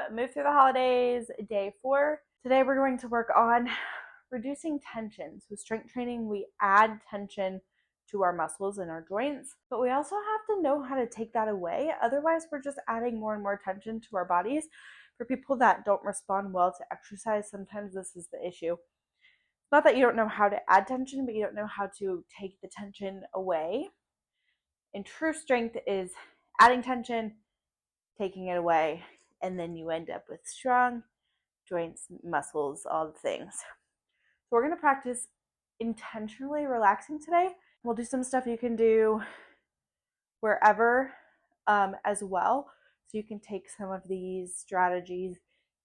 Move Through the Holidays, day 4. Today we're going to work on reducing tension. So strength training, we add tension to our muscles and our joints, but we also have to know how to take that away. Otherwise, we're just adding more and more tension to our bodies. For people that don't respond well to exercise, sometimes this is the issue. Not that you don't know how to add tension, but you don't know how to take the tension away. And true strength is adding tension, taking it away, and then you end up with strong joints, muscles, all the things. So we're going to practice intentionally relaxing today. We'll do some stuff you can do wherever as well. So you can take some of these strategies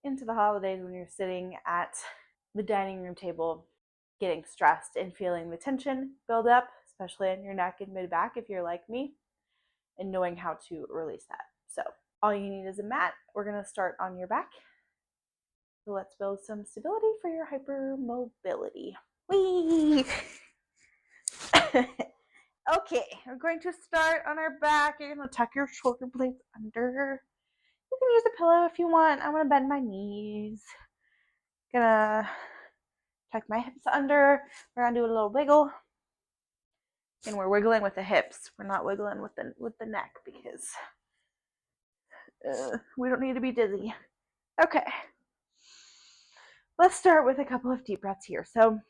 into the holidays when you're sitting at the dining room table, getting stressed and feeling the tension build up, especially in your neck and mid-back if you're like me, and knowing how to release that. So all you need is a mat. We're going to start on your back. So let's build some stability for your hypermobility. Whee! Okay, we're going to start on our back. You're going to tuck your shoulder blades under. You can use a pillow if you want. I'm going to bend my knees. Gonna tuck my hips under. We're going to do a little wiggle. And we're wiggling with the hips. We're not wiggling with the neck because we don't need to be dizzy. Okay. Let's start with a couple of deep breaths here. So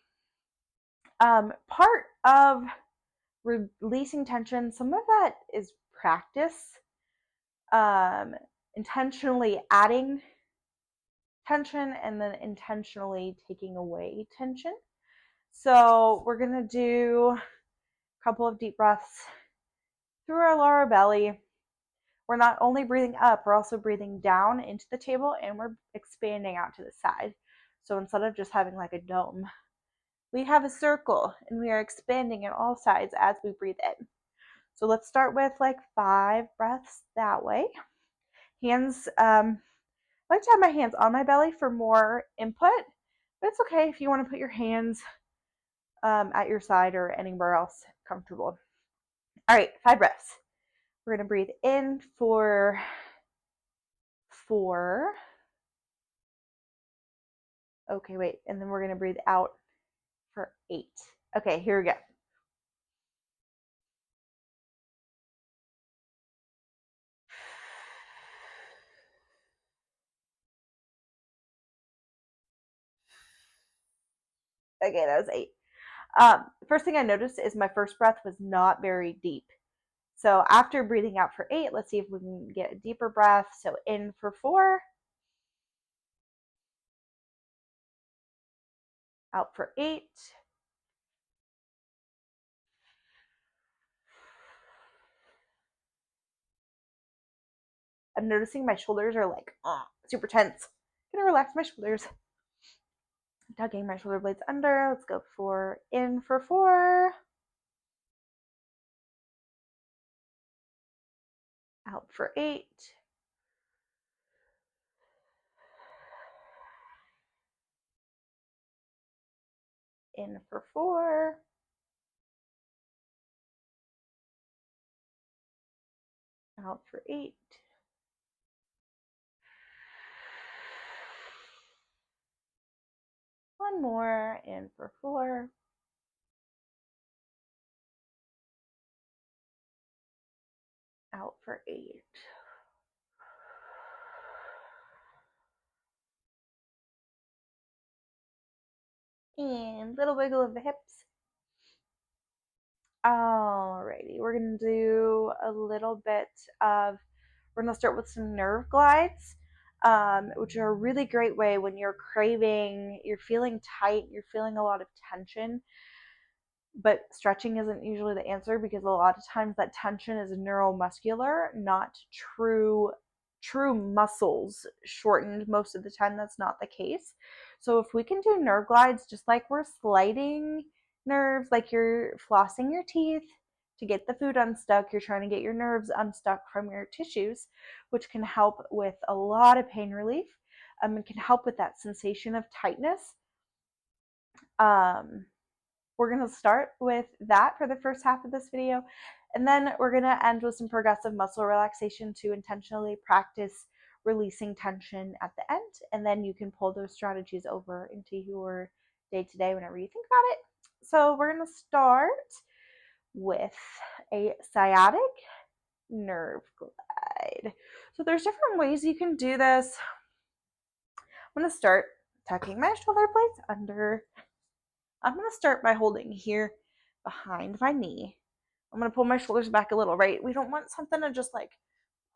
part of releasing tension, some of that is practice, intentionally adding tension and then intentionally taking away tension. So we're going to do a couple of deep breaths through our lower belly. We're not only breathing up, we're also breathing down into the table, and we're expanding out to the side. So instead of just having like a dome, we have a circle, and we are expanding in all sides as we breathe in. So let's start with like 5 breaths that way. Hands, I like to have my hands on my belly for more input, but it's okay if you want to put your hands at your side or anywhere else comfortable. All right, 5 breaths. We're going to breathe in for 4. Okay, wait, and then we're going to breathe out for 8. Okay, here we go. Okay, that was 8. The first thing I noticed is my first breath was not very deep. So after breathing out for 8, let's see if we can get a deeper breath. So in for 4. Out for 8. I'm noticing my shoulders are like super tense. I'm gonna relax my shoulders. Tucking my shoulder blades under. Let's go for in for 4. Out for 8. In for 4. Out for 8. One more. In for 4. Out for 8. And little wiggle of the hips. Alrighty, we're going to do a little bit of, we're going to start with some nerve glides, which are a really great way when you're craving, you're feeling tight, you're feeling a lot of tension, but stretching isn't usually the answer because a lot of times that tension is neuromuscular, not true muscles shortened. Most of the time that's not the case. So if we can do nerve glides just like we're sliding nerves, like you're flossing your teeth to get the food unstuck, you're trying to get your nerves unstuck from your tissues, which can help with a lot of pain relief. It can help with that sensation of tightness. We're going to start with that for the first half of this video, and then we're going to end with some progressive muscle relaxation to intentionally practice releasing tension at the end, and then you can pull those strategies over into your day-to-day whenever you think about it. So we're going to start with a sciatic nerve glide. So there's different ways you can do this. I'm going to start tucking my shoulder blades under. I'm going to start by holding here behind my knee. I'm going to pull my shoulders back a little, right? We don't want something to just like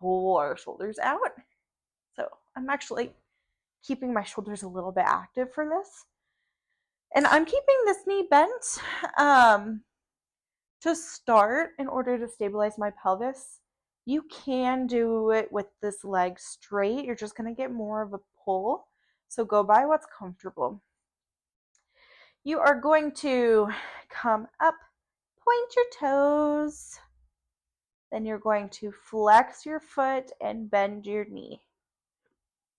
pull our shoulders out. So I'm actually keeping my shoulders a little bit active for this. And I'm keeping this knee bent to start in order to stabilize my pelvis. You can do it with this leg straight. You're just going to get more of a pull. So go by what's comfortable. You are going to come up, point your toes. Then you're going to flex your foot and bend your knee.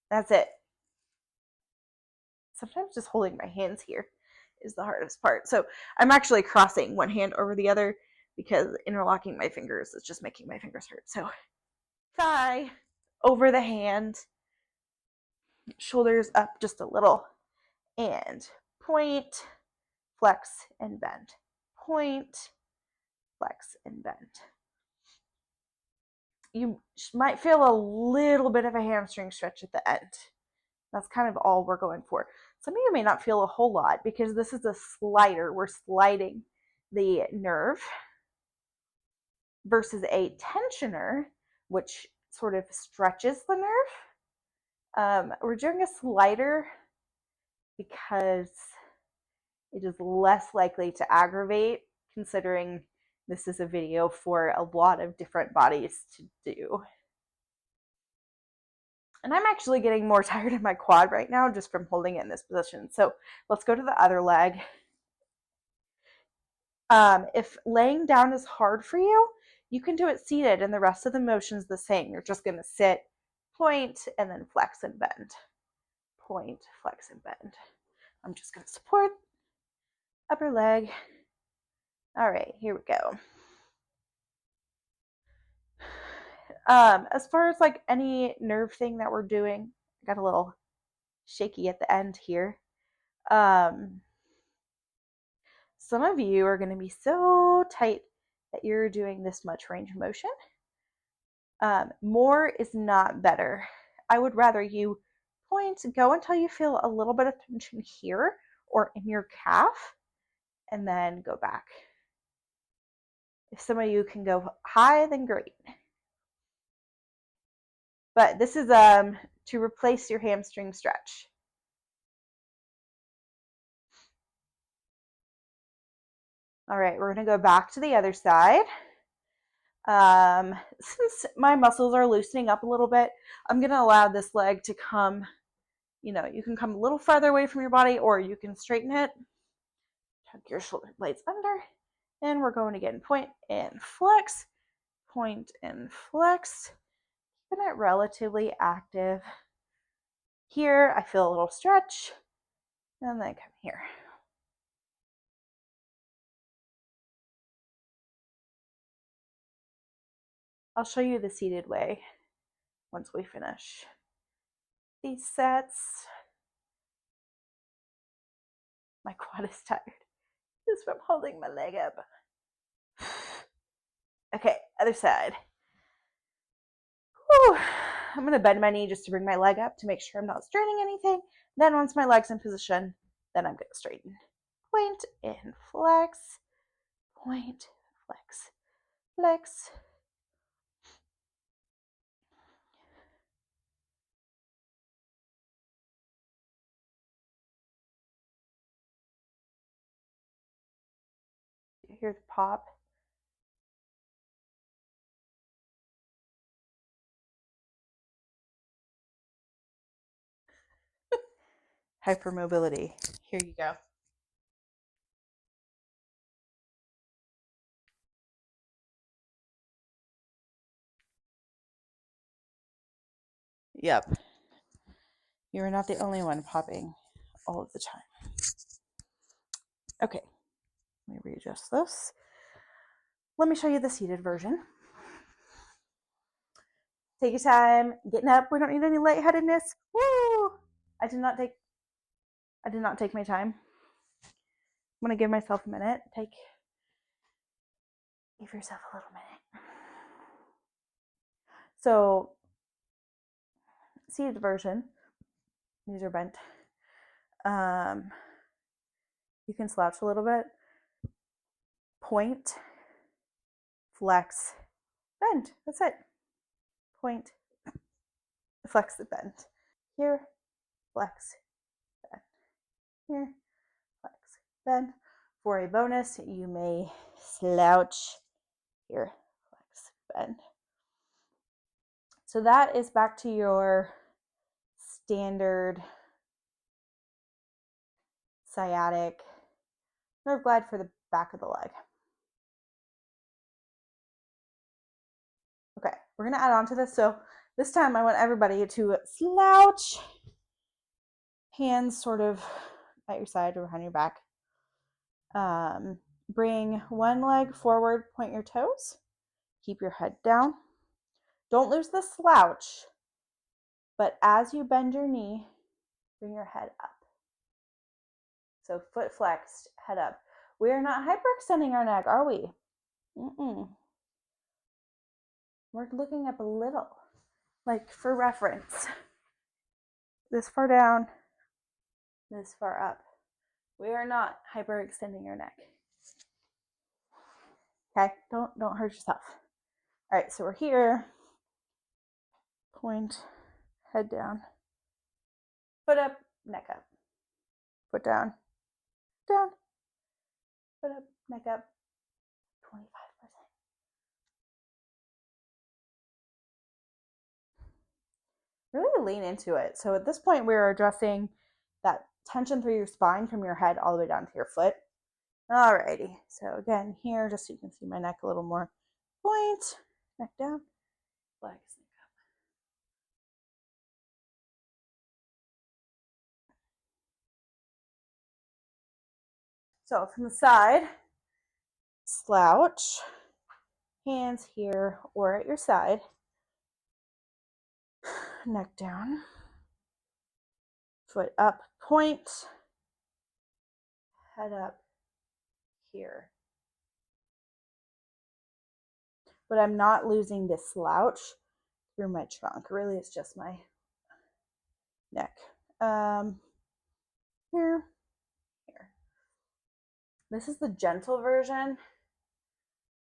That's it. Sometimes just holding my hands here is the hardest part. So I'm actually crossing one hand over the other because interlocking my fingers is just making my fingers hurt. So thigh over the hand, shoulders up just a little, and point, flex, and bend. Point, flex, and bend. You might feel a little bit of a hamstring stretch at the end. That's kind of all we're going for. Some of you may not feel a whole lot because this is a slider. We're sliding the nerve versus a tensioner, which sort of stretches the nerve. We're doing a slider because it is less likely to aggravate, considering this is a video for a lot of different bodies to do. And I'm actually getting more tired in my quad right now just from holding it in this position. So let's go to the other leg. If laying down is hard for you, you can do it seated and the rest of the motion is the same. You're just going to sit, point, and then flex and bend. Point, flex, and bend. I'm just going to support upper leg. All right, here we go. As far as like any nerve thing that we're doing, I got a little shaky at the end here. Some of you are going to be so tight that you're doing this much range of motion. More is not better. I would rather you point, go until you feel a little bit of tension here or in your calf, and then go back. If some of you can go high, then great. But this is to replace your hamstring stretch. All right, we're going to go back to the other side. Since my muscles are loosening up a little bit, I'm going to allow this leg to come, you can come a little farther away from your body or you can straighten it. Tuck your shoulder blades under, and we're going again. Point and flex, point and flex. Keeping it relatively active. Here, I feel a little stretch, and then come here. I'll show you the seated way once we finish these sets. My quad is tired just from holding my leg up. Okay, other side. Whew. I'm going to bend my knee just to bring my leg up to make sure I'm not straining anything. Then once my leg's in position, then I'm going to straighten. Point and flex. Point, flex, flex. You hear the pop? Hypermobility. Here you go. Yep. You are not the only one popping all of the time. Okay. Let me readjust this. Let me show you the seated version. Take your time getting up. We don't need any lightheadedness. Woo! I did not take my time. I'm gonna give myself a minute. Give yourself a little minute. So, seated version. Knees are bent. You can slouch a little bit. Point, flex, bend. That's it. Point, flex, bend. Here, flex, bend. Here, flex, bend. For a bonus, you may slouch. Here, flex, bend. So that is back to your standard sciatic nerve glide for the back of the leg. Okay, we're gonna add on to this. So this time I want everybody to slouch, hands sort of at your side or behind your back. Bring one leg forward, point your toes, keep your head down. Don't lose the slouch, but as you bend your knee, bring your head up. So foot flexed, head up. We are not hyperextending our neck, are we? We're looking up a little, like for reference. This far down, this far up. We are not hyperextending your neck. Okay, don't hurt yourself. All right, so we're here. Point, head down, foot up, neck up. Foot down, down, foot up, neck up. 25%. Really lean into it. So at this point, we're addressing that tension through your spine from your head all the way down to your foot. Alrighty, so again, here, just so you can see my neck a little more. Point, neck down, flex, neck up. So from the side, slouch, hands here or at your side, neck down, foot up, point, head up here. But I'm not losing this slouch through my trunk. Really, it's just my neck. Here, here. This is the gentle version.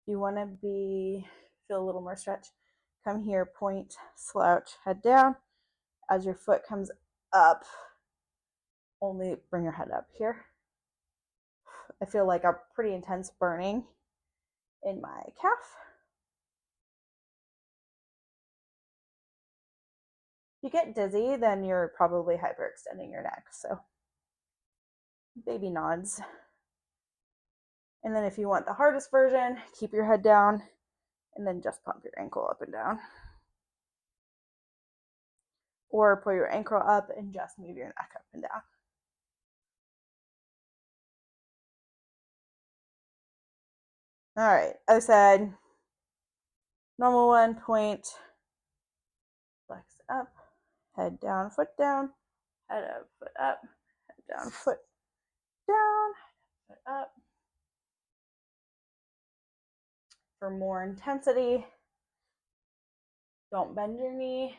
You want to feel a little more stretch. Come here, point, slouch, head down. As your foot comes up, only bring your head up here. I feel like a pretty intense burning in my calf. If you get dizzy, then you're probably hyperextending your neck. So baby nods. And then if you want the hardest version, keep your head down and then just pump your ankle up and down. Or pull your ankle up and just move your neck up and down. All right, other side. Normal one, point, flex up, head down, foot down, head up, foot up, head down, foot down, foot up. For more intensity, don't bend your knee,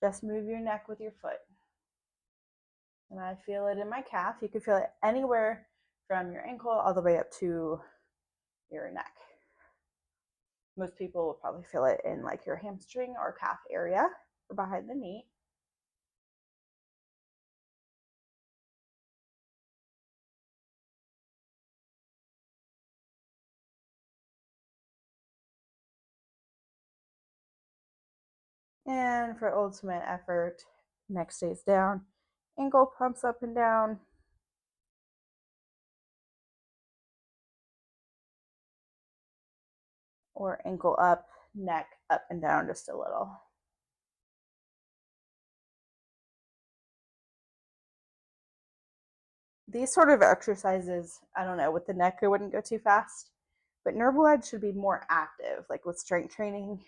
just move your neck with your foot. And I feel it in my calf. You can feel it anywhere from your ankle all the way up to your neck. Most people will probably feel it in like your hamstring or calf area or behind the knee. And for ultimate effort, neck stays down, ankle pumps up and down. Or ankle up, neck up and down just a little. These sort of exercises, I don't know, with the neck, I wouldn't go too fast, but nerve glides should be more active, like with strength training.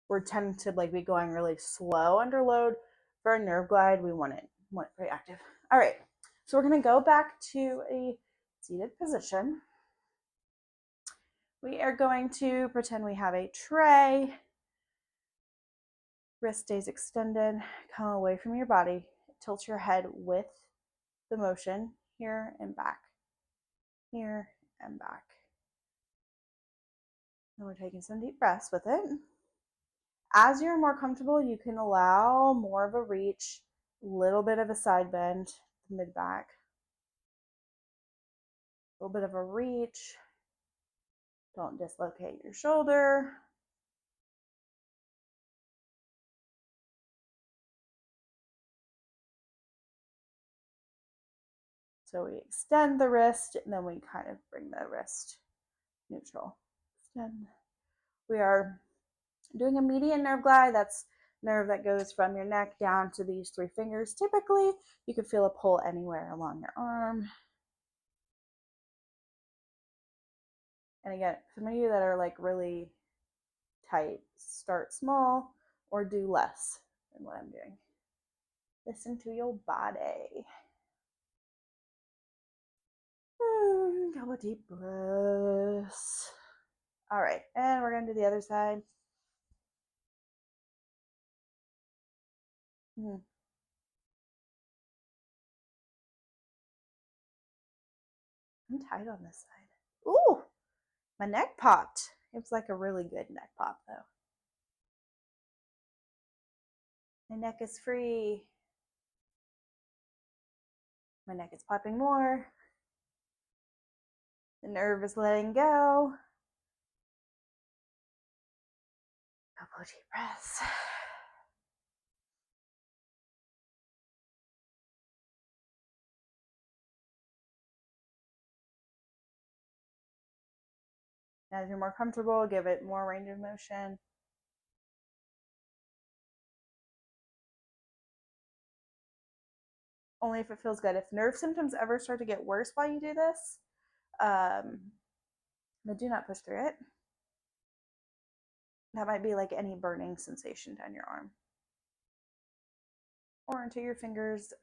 we tend to like be going really slow under load. For a nerve glide, we want it pretty active. All right, so we're gonna go back to a seated position. We are going to pretend we have a tray. Wrist stays extended. Come away from your body. Tilt your head with the motion here and back. Here and back. And we're taking some deep breaths with it. As you're more comfortable, you can allow more of a reach, a little bit of a side bend, mid back, a little bit of a reach. Don't dislocate your shoulder. So we extend the wrist and then we kind of bring the wrist neutral. Extend. We are doing a median nerve glide. That's nerve that goes from your neck down to these 3 fingers. Typically, you can feel a pull anywhere along your arm. And again, some of you that are like really tight, start small or do less than what I'm doing. Listen to your body. Couple deep breaths. All right, and we're gonna do the other side. I'm tight on this side. Ooh, my neck popped. It was like a really good neck pop though. My neck is free. My neck is popping more. The nerve is letting go. Couple deep breaths. As you're more comfortable, give it more range of motion. Only if it feels good. If nerve symptoms ever start to get worse while you do this, then do not push through it. That might be like any burning sensation down your arm or into your fingers.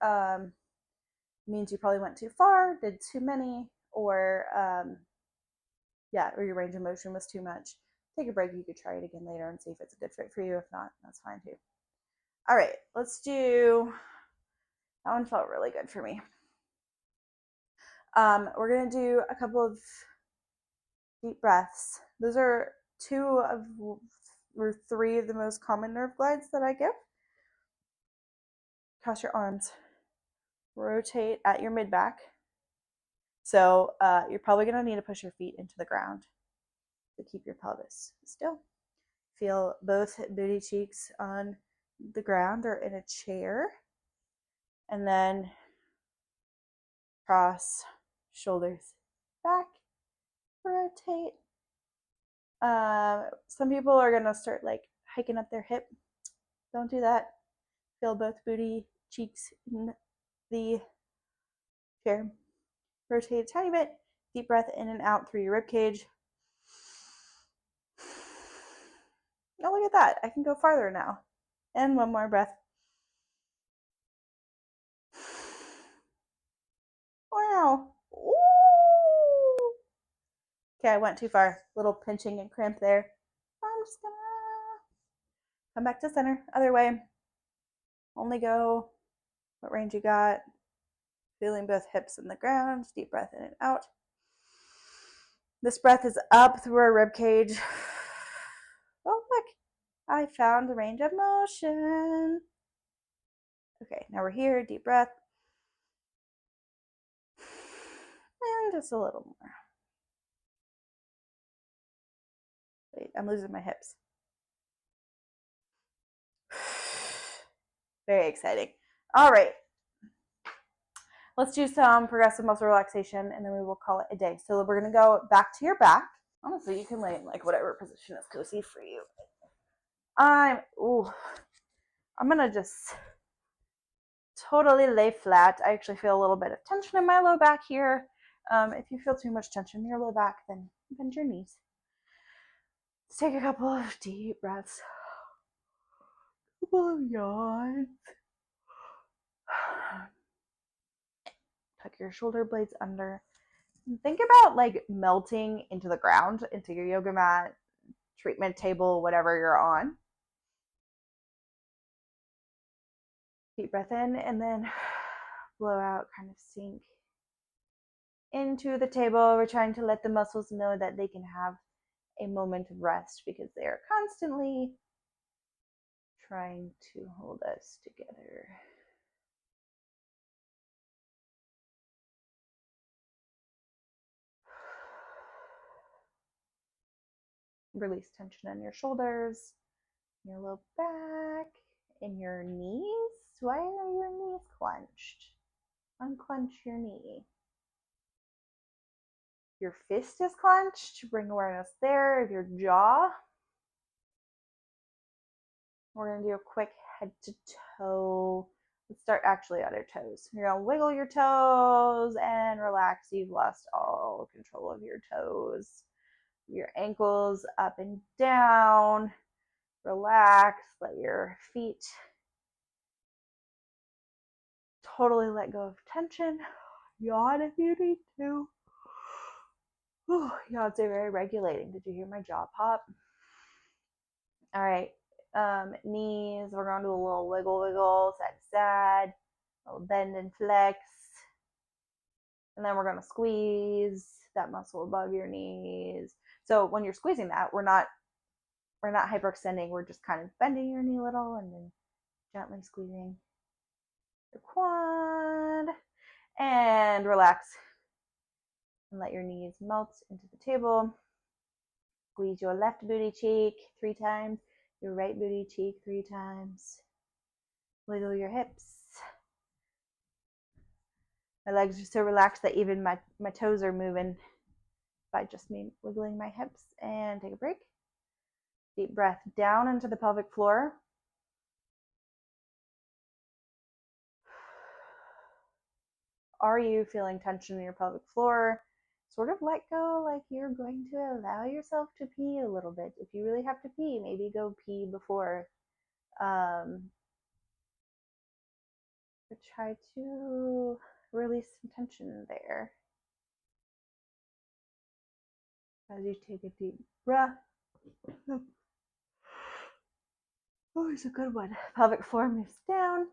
Means you probably went too far, did too many, or or your range of motion was too much. Take a break. You could try it again later and see if it's a good fit for you. If not, that's fine too. All right, let's do. That one felt really good for me. We're gonna do a couple of deep breaths. Those are 2 of or 3 of the most common nerve glides that I give. Cross your arms. Rotate at your mid back. So you're probably gonna need to push your feet into the ground to keep your pelvis still. Feel both booty cheeks on the ground or in a chair. And then cross shoulders back, rotate. Some people are gonna start like hiking up their hip. Don't do that. Feel both booty cheeks in the chair. Rotate a tiny bit. Deep breath in and out through your rib cage. Oh, look at that. I can go farther now. And one more breath. Wow. Ooh. Okay, I went too far. Little pinching and cramp there. I'm just gonna come back to center. Other way. Only go what range you got. Feeling both hips in the ground. Deep breath in and out. This breath is up through our rib cage. Oh, look. I found the range of motion. Okay, now we're here. Deep breath. And just a little more. Wait, I'm losing my hips. Very exciting. All right. Let's do some progressive muscle relaxation and then we will call it a day. So we're going to go back to your back. Honestly, you can lay in like whatever position is cozy for you. I'm going to just totally lay flat. I actually feel a little bit of tension in my low back here. If you feel too much tension in your low back, then bend your knees. Let's take a couple of deep breaths. couple of yawns. Tuck your shoulder blades under. Think about like melting into the ground, into your yoga mat, treatment table, whatever you're on. Deep breath in and then blow out, kind of sink into the table. We're trying to let the muscles know that they can have a moment of rest because they are constantly trying to hold us together. Release tension in your shoulders, your low back, in your knees. Why are your knees clenched? Unclench your knee. Your fist is clenched. Bring awareness there of your jaw. We're going to do a quick head to toe. Let's start actually on your toes. You're going to wiggle your toes and relax. You've lost all control of your toes. Your ankles up and down. Relax. Let your feet totally let go of tension. Yawn if you need to. Yawns are very regulating. Did you hear my jaw pop? All right. Knees, we're going to do a little wiggle, side to side, a little bend and flex. And then we're going to squeeze that muscle above your knees. So when you're squeezing that, we're not hyperextending. We're just kind of bending your knee a little and then gently squeezing your quad. And relax. And let your knees melt into the table. Squeeze your left booty cheek 3 times. Your right booty cheek 3 times. Wiggle your hips. My legs are so relaxed that even my toes are moving by just me wiggling my hips. And take a break. Deep breath down into the pelvic floor. Are you feeling tension in your pelvic floor? Sort of let go like you're going to allow yourself to pee a little bit. If you really have to pee, maybe go pee before. But try to release some tension there. As you take a deep breath. Oh, it's a good one. Pelvic floor moves down.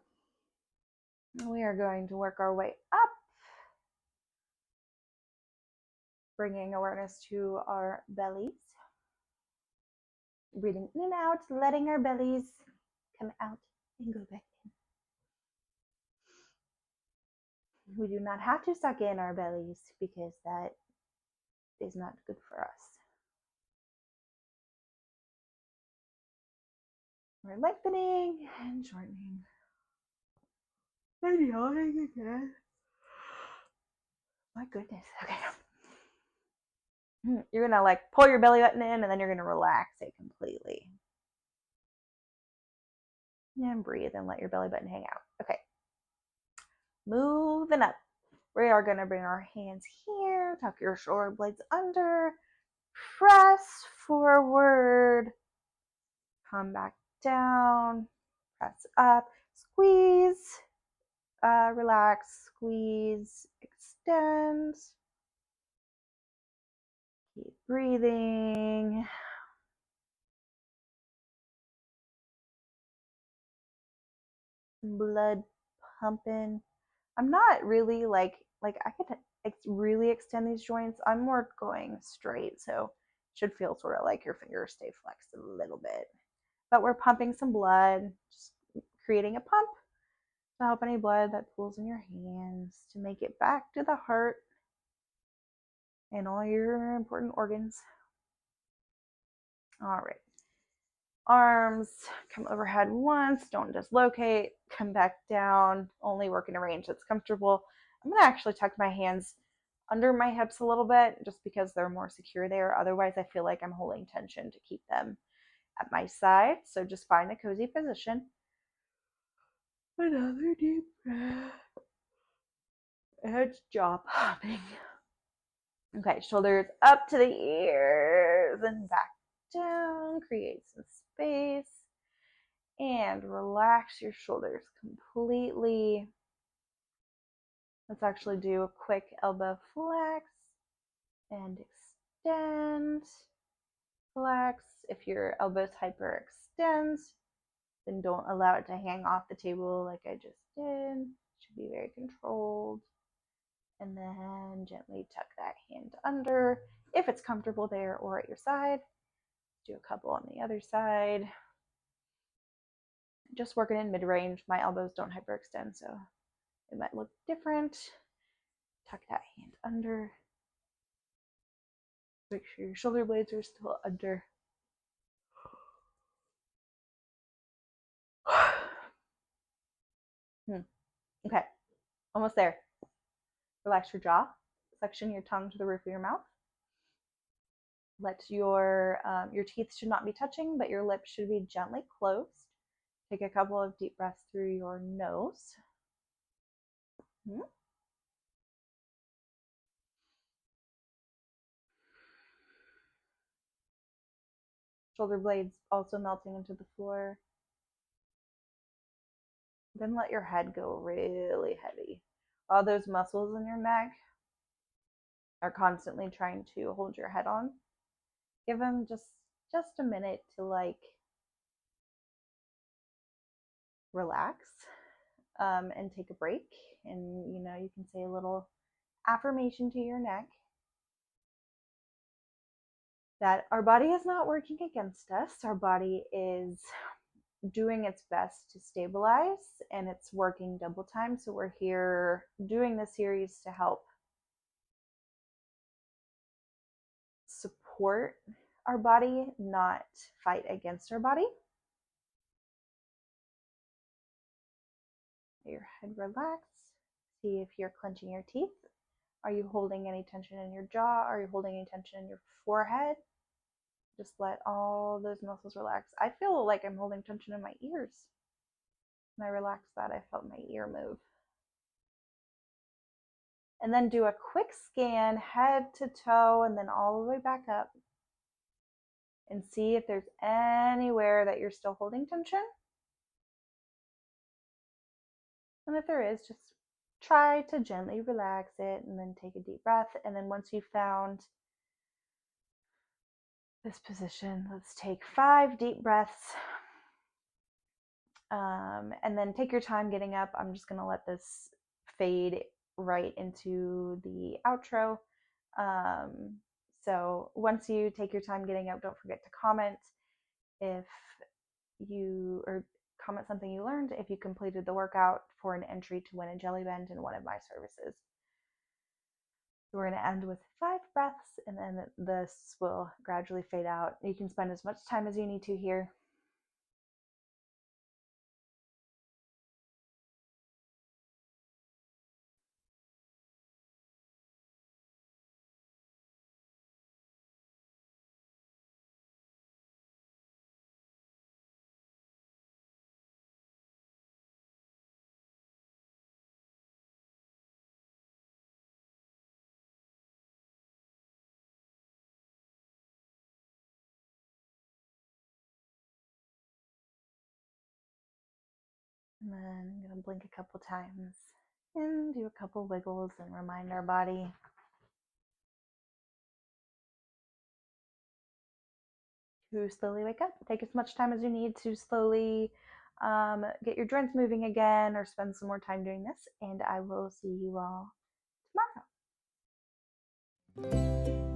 We are going to work our way up, bringing awareness to our bellies. Breathing in and out, letting our bellies come out and go back in. We do not have to suck in our bellies because that is not good for us. We're lengthening and shortening. And yawning again. My goodness. Okay. You're going to like pull your belly button in and then you're going to relax it completely. And breathe and let your belly button hang out. Okay. Moving up. We are going to bring our hands here. Tuck your shoulder blades under. Press forward. Come back down. Press up. Squeeze. Relax. Squeeze. Extend. Keep breathing. Blood pumping. I'm not really like I could really extend these joints. I'm more going straight, so it should feel sort of like your fingers stay flexed a little bit. But we're pumping some blood, just creating a pump to help any blood that pools in your hands to make it back to the heart and all your important organs. All right. Arms come overhead once, don't dislocate, come back down, only work in a range that's comfortable. I'm going to actually tuck my hands under my hips a little bit just because they're more secure there. Otherwise, I feel like I'm holding tension to keep them at my side. So just find a cozy position. Another deep breath. Edge jaw popping. Okay, shoulders up to the ears and back down. Create some space. And relax your shoulders completely. Let's actually do a quick elbow flex and extend. Flex. If your elbows hyperextend, then don't allow it to hang off the table like I just did. It should be very controlled. And then gently tuck that hand under if it's comfortable there or at your side. Do a couple on the other side. Just working in mid-range. My elbows don't hyperextend, so it might look different. Tuck that hand under. Make sure your shoulder blades are still under. Okay, almost there. Relax your jaw. Suction your tongue to the roof of your mouth. Let your teeth should not be touching, but your lips should be gently closed. Take a couple of deep breaths through your nose. Shoulder blades also melting into the floor. Then let your head go really heavy. All those muscles in your neck are constantly trying to hold your head on. Give them just a minute to like relax and take a break. And you can say a little affirmation to your neck that our body is not working against us. Our body is doing its best to stabilize, and it's working double time. So we're here doing this series to help support our body, not fight against our body. Let your head relax. See if you're clenching your teeth. Are you holding any tension in your jaw? Are you holding any tension in your forehead? Just let all those muscles relax. I feel like I'm holding tension in my ears. When I relaxed that, I felt my ear move. And then do a quick scan, head to toe, and then all the way back up. And see if there's anywhere that you're still holding tension. And if there is, just try to gently relax it and then take a deep breath. And then once you've found this position, let's take 5 deep breaths. And then take your time getting up. I'm just going to let this fade right into the outro. So once you take your time getting up, don't forget to comment if you, or comment something you learned if you completed the workout for an entry to win a Jellie Bend in one of my services. So we're going to end with 5 breaths, and then this will gradually fade out. You can spend as much time as you need to here. And then I'm going to blink a couple times and do a couple wiggles and remind our body to slowly wake up. Take as much time as you need to slowly get your joints moving again, or spend some more time doing this. And I will see you all tomorrow.